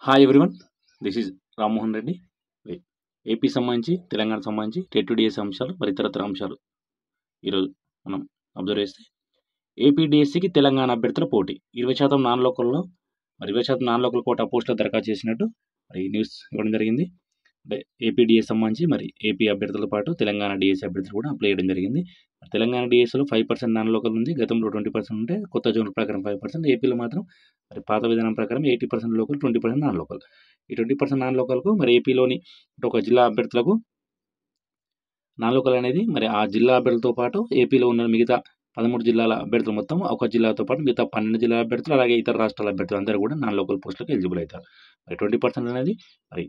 Hi everyone, this is Rammohan Reddy. AP సంబంధించి తెలంగాణ సంబంధించి TET DS అంశాలు మరి ఇతరత్ర అంశాలు ఈరోజు మనం అబ్జర్వ్ చేస్తే ఏపీ డిఎస్సికి తెలంగాణ అభ్యర్థుల పోటీ 20% నాన్ లోకల్లో మరి 20% నాన్ లోకల్ కోటా పోస్టులు దరఖాస్తు చేసినట్టు మరి న్యూస్ ఇవ్వడం జరిగింది. అంటే ఏపీ డిఎస్ సంబంధించి మరి ఏపీ అభ్యర్థులతో పాటు తెలంగాణ డిఎస్సి అభ్యర్థులు కూడా అప్లై చేయడం జరిగింది. తెలంగాణ డిఎస్సిలో 5% నాన్ లోకల్ ఉంది, గతంలో 20% ఉంటే కొత్త జోన్ ప్రకారం 5%, ఏపీలో మాత్రం మరి పాత విధానం ప్రకారం 80% లోకల్, 20% నాన్ లోకల్. ఈ 20% నాన్ లోకల్కు మరి ఏపీలోని ఒక జిల్లా అభ్యర్థులకు నాన్ లోకల్ అనేది మరి ఆ జిల్లా అభ్యర్థులతో పాటు ఏపీలో ఉన్న మిగతా 13 జిల్లాల అభ్యర్థులు మొత్తం ఒక జిల్లాతో పాటు మిగతా 12 జిల్లాల అభ్యర్థులు అలాగే ఇతర రాష్ట్రాల అభ్యర్థులు అందరూ కూడా నాన్ లోకల్ పోస్టులకు ఎలిజిబుల్ అవుతారు. మరి 20% అనేది మరి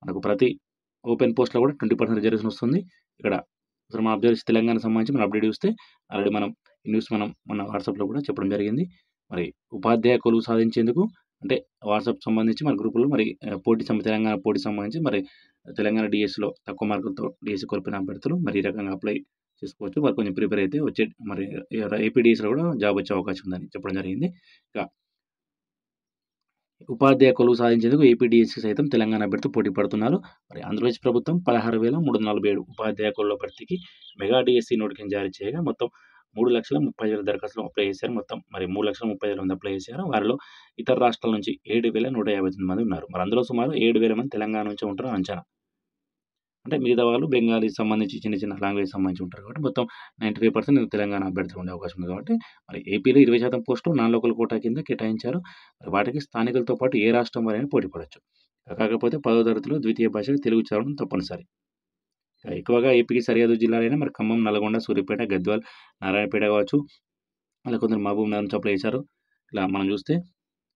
మనకు ప్రతి ఓపెన్ పోస్ట్లో కూడా 20% రిజర్వేషన్ వస్తుంది. ఇక్కడ అసలు మనం అబ్జర్వ్ చేసి తెలంగాణ సంబంధించి మనం అప్డేట్ చూస్తే ఆల్రెడీ మనం ఈ న్యూస్ మనం మన వాట్సాప్లో కూడా చెప్పడం జరిగింది. మరి ఉపాధ్యాయ కొలువు సాధించేందుకు అంటే వాట్సాప్ సంబంధించి మన గ్రూపులో మరి తెలంగాణ పోటీ సంబంధించి మరి తెలంగాణ డిఎస్సిలో తక్కువ మార్కులతో డిఎస్సి కోల్పోయిన అభ్యర్థులు మరి ఈ రకంగా అప్లై చేసుకోవచ్చు. మరి కొంచెం ప్రిపేర్ అయితే వచ్చే మరి ఏపీ డిఎస్సిలో కూడా జాబ్ వచ్చే అవకాశం ఉందని చెప్పడం జరిగింది. ఇక ఉపాధ్యాయ కొలువు సాధించేందుకు ఏపీ డిఎస్సి సైతం తెలంగాణ అభ్యర్థులు పోటీ పడుతున్నారు. మరి ఆంధ్రప్రదేశ్ ప్రభుత్వం 16,347 ఉపాధ్యాయ కొలువుల భర్తీకి మెగా డిఎస్సి నోటిఫికేషన్ జారీ చేయగా మొత్తం 3,30,000 దరఖాస్తులు అప్లై చేశారు. మొత్తం మరి 3,30,000 మంది అప్లై చేశారు. వారిలో ఇతర రాష్ట్రాల నుంచి 7,159 మంది ఉన్నారు. మరి అందులో సుమారు 7,000 మంది తెలంగాణ నుంచి ఉంటారు అంచనా. అంటే మిగతా వాళ్ళు బెంగాలీ సంబంధించి చిన్న లాంగ్వేజ్ సంబంధించి ఉంటారు కాబట్టి మొత్తం 95% తెలంగాణ అభ్యర్థులు ఉండే అవకాశం ఉంది. కాబట్టి మరి ఏపీలో 20% పోస్టులు నాన్ లోకల్ కోటా కింద కేటాయించారు. మరి వాటికి స్థానికులతో పాటు ఏ రాష్ట్రం వారైనా పోటీ పడవచ్చు. కాకపోతే 10వ తరగతిలో ద్వితీయ భాషగా తెలుగు చదవడం తప్పనిసరి. ఎక్కువగా ఏపీకి సరిహద్దు జిల్లాలైన మరి ఖమ్మం, నల్గొండ, సూర్యాపేట, గద్వాల్, నారాయణపేట కావచ్చు, అలా కొందరు మహబూబ్ నగర్ నుంచి అప్లై చేశారు. ఇలా మనం చూస్తే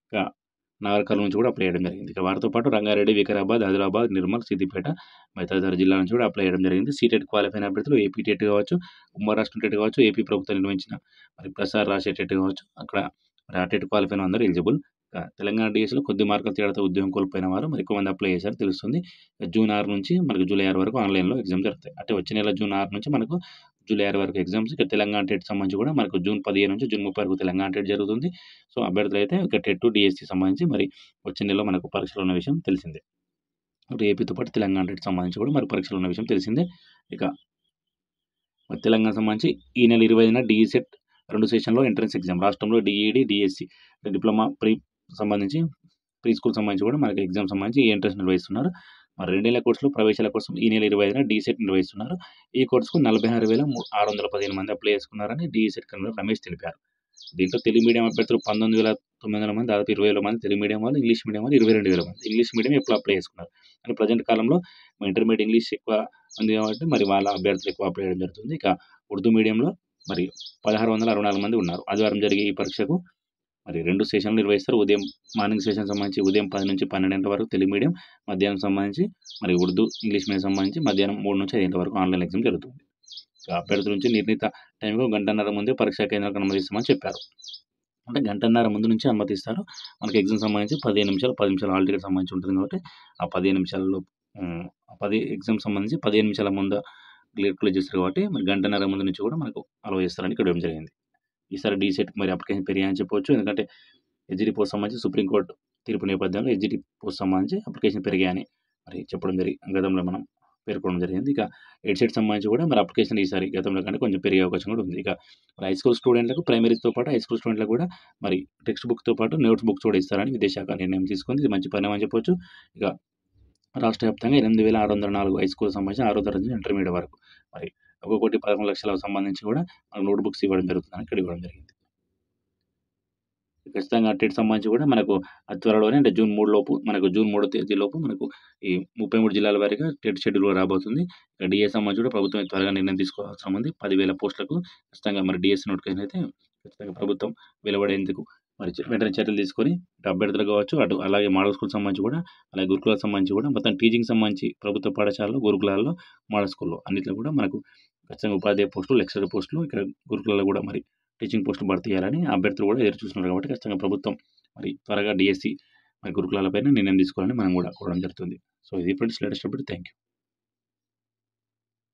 ఇక నాగర్కర్నూలు నుంచి కూడా అప్లై చేయడం జరిగింది. ఇక వారితో పాటు రంగారెడ్డి, వికారాబాద్, ఆదిలాబాద్, నిర్మల్, సిద్దిపేట మరి తదితర జిల్లాల నుంచి కూడా అప్లై చేయడం జరిగింది. సీటెట్ క్వాలిఫై అయిన అభ్యర్థులు ఏపీ టెట్ కావచ్చు, ఉమ్మడి రాష్ట్రం టెట్ కావచ్చు, ఏపీ ప్రభుత్వం నిర్వహించిన మరి ప్రసార్ రాసే టెట్ కావచ్చు, అక్కడ మరి ఆ టెట్ క్వాలిఫై అయిన అందరూ ఎలిజిబుల్. తెలంగాణ డిఎస్సిలో కొద్ది మార్కుల తేడాతో ఉద్యోగం కోల్పోయిన వారు మరి ఎక్కువ మంది అప్లై చేశారు తెలుస్తుంది. జూన్ 6 నుంచి మనకు జూలై 6 వరకు ఆన్లైన్లో ఎగ్జామ్ జరుగుతాయి. అంటే వచ్చే నెల జూన్ 6 నుంచి మనకు జూలై 6 వరకు ఎగ్జామ్స్. ఇక తెలంగాణ టెట్ సంబంధించి కూడా మనకు జూన్ 15 నుంచి జూన్ 30 వరకు తెలంగాణ టెట్ జరుగుతుంది. సో అభ్యర్థులు అయితే ఇక టెట్ డిఎస్సి సంబంధించి మరి వచ్చే నెలలో మనకు పరీక్షలు ఉన్న విషయం తెలిసిందే. ఇప్పుడు ఏపీతో పాటు తెలంగాణ టెట్ సంబంధించి కూడా మరి పరీక్షలు ఉన్న విషయం తెలిసిందే. ఇక మరి తెలంగాణ సంబంధించి ఈ నెల 20న డిఈసెట్ 2 సెషన్లో ఎంట్రన్స్ ఎగ్జామ్, రాష్ట్రంలో డిఈడి, డిఎస్సి డిప్లొమా సంబంధించి ప్రీ స్కూల్ సంబంధించి కూడా మనకి ఎగ్జామ్ సంబంధించి ఈ ఎంట్రన్స్ నిర్వహిస్తున్నారు. మరి 2 నెలల కోర్సులో ప్రవేశాల కోసం ఈ నెల 25న డిసెట్ నిర్వహిస్తున్నారు. ఈ కోర్సుకు 46,615 మంది అప్లై చేసుకున్నారని డిసెట్ కన్వీనర్ రమేష్ తెలిపారు. దీంట్లో తెలుగు మీడియం అభ్యర్థులు 19,900 మంది, దాదాపు 20,000 మంది తెలుగు మీడియం వాళ్ళు, ఇంగ్లీష్ మీడియం వాళ్ళు 22,000 మంది. ఇంగ్లీష్ మీడియం ఎప్పుడు అప్లై చేసుకున్నారు కానీ ప్రజెంట్ కాలంలో ఇంటర్మీడియట్ ఇంగ్లీష్ ఎక్కువ ఉంది కాబట్టి మరి వాళ్ళ అభ్యర్థులు ఎక్కువ అప్లై చేయడం జరుగుతుంది. ఇక ఉర్దూ మీడియంలో మరి 1,664 మంది ఉన్నారు. ఆదివారం జరిగే ఈ పరీక్షకు మరి 2 సెషన్లు నిర్వహిస్తారు. ఉదయం మార్నింగ్ సెషన్ సంబంధించి ఉదయం 10 నుంచి 12 గంటల వరకు తెలుగు మీడియం, మధ్యాహ్నం సంబంధించి మరి ఉర్దూ, ఇంగ్లీష్ మీడియం సంబంధించి మధ్యాహ్నం 3 నుంచి 5 గంటల వరకు ఆన్లైన్ ఎగ్జామ్ జరుగుతుంది. అభ్యర్థుల నుంచి నిర్ణీత టైంకు గంటన్నర ముందే పరీక్షా కేంద్రాలకు అనుమతిస్తామని చెప్పారు. అంటే గంటన్నర ముందు నుంచి అనుమతిస్తారు. మనకి ఎగ్జామ్ సంబంధించి 15 నిమిషాలు 10 నిమిషాలు హాల్ టికెట్ సంబంధించి ఉంటుంది కాబట్టి ఆ 15 నిమిషాలలో ఎగ్జామ్ సంబంధించి 15 నిమిషాల ముందు క్లియర్ చేస్తారు కాబట్టి మరి గంటన్నర ముందు నుంచి కూడా మనకు అలౌ చేస్తారని ఇక్కడ ఇవ్వడం జరిగింది. ఈసారి డిసెట్ మరి అప్లికేషన్ పెరిగాయని చెప్పవచ్చు. ఎందుకంటే హెచ్జిటి పోస్ట్ సంబంధించి సుప్రీంకోర్టు తీర్పు నేపథ్యంలో హెచ్జిటి పోస్ట్ సంబంధించి అప్లికేషన్ పెరిగాయని మరి చెప్పడం గతంలో మనం పేర్కొనడం జరిగింది. ఇక ఎడ్సెట్ సంబంధించి కూడా మరి అప్లికేషన్ ఈసారి గతంలో కంటే కొంచెం పెరిగే అవకాశం కూడా ఉంది. ఇక మరి హై స్కూల్ స్టూడెంట్లకు ప్రైమరీతో పాటు హై స్కూల్ స్టూడెంట్లకు కూడా మరి టెక్స్ట్ బుక్తో పాటు నోట్స్ బుక్స్ కూడా ఇస్తారని విద్యాశాఖ నిర్ణయం తీసుకుంది. ఇది మంచి పరిణామం అని చెప్పొచ్చు. ఇక రాష్ట్ర వ్యాప్తంగా 8,604 హై స్కూల్ సంబంధించి 6వ తరగతి నుంచి ఇంటర్మీడియట్ వరకు మరి 1,11,00,000 సంబంధించి కూడా మనకు నోట్ బుక్స్ ఇవ్వడం జరుగుతుందని ఇక్కడ ఇవ్వడం జరిగింది. ఖచ్చితంగా టెట్ సంబంధించి కూడా మనకు అతి త్వరలోనే అంటే జూన్ 3 లోపు మనకు జూన్ 3వ తేదీ లోపు మనకు ఈ 33 జిల్లాల వారీగా టెట్ షెడ్యూల్ కూడా రాబోతుంది. డిఎ సంబంధించి కూడా ప్రభుత్వం త్వరగా నిర్ణయం తీసుకోవాల్సిన ఉంది. 10,000 పోస్టులకు ఖచ్చితంగా మరి డిఎస్సి నోటిఫికేషన్ అయితే ఖచ్చితంగా ప్రభుత్వం వెలువడేందుకు మరి వెంటనే చర్యలు తీసుకొని అభ్యర్థులు కావచ్చు, అటు అలాగే మోడల్ స్కూల్ సంబంధించి కూడా, అలాగే గురుకులాలకు సంబంధించి కూడా మొత్తం టీచింగ్ సంబంధించి ప్రభుత్వ పాఠశాలలో, గురుకులాల్లో, మోడల్ స్కూల్లో అన్నింటిలో కూడా మనకు ఖచ్చితంగా ఉపాధ్యాయ పోస్టులు, లెక్చరర్ పోస్టులు, ఇక్కడ గురుకులాల్లో కూడా మరి టీచింగ్ పోస్టులు భర్తీ చేయాలని అభ్యర్థులు కూడా ఎదురు చూస్తున్నారు. కాబట్టి ఖచ్చితంగా ప్రభుత్వం మరి త్వరగా డిఎస్సి మరి గురుకులాలపైన నిర్ణయం తీసుకోవాలని మనం కూడా కోరడం జరుగుతుంది. సో ఇది friends latest update. Thank you.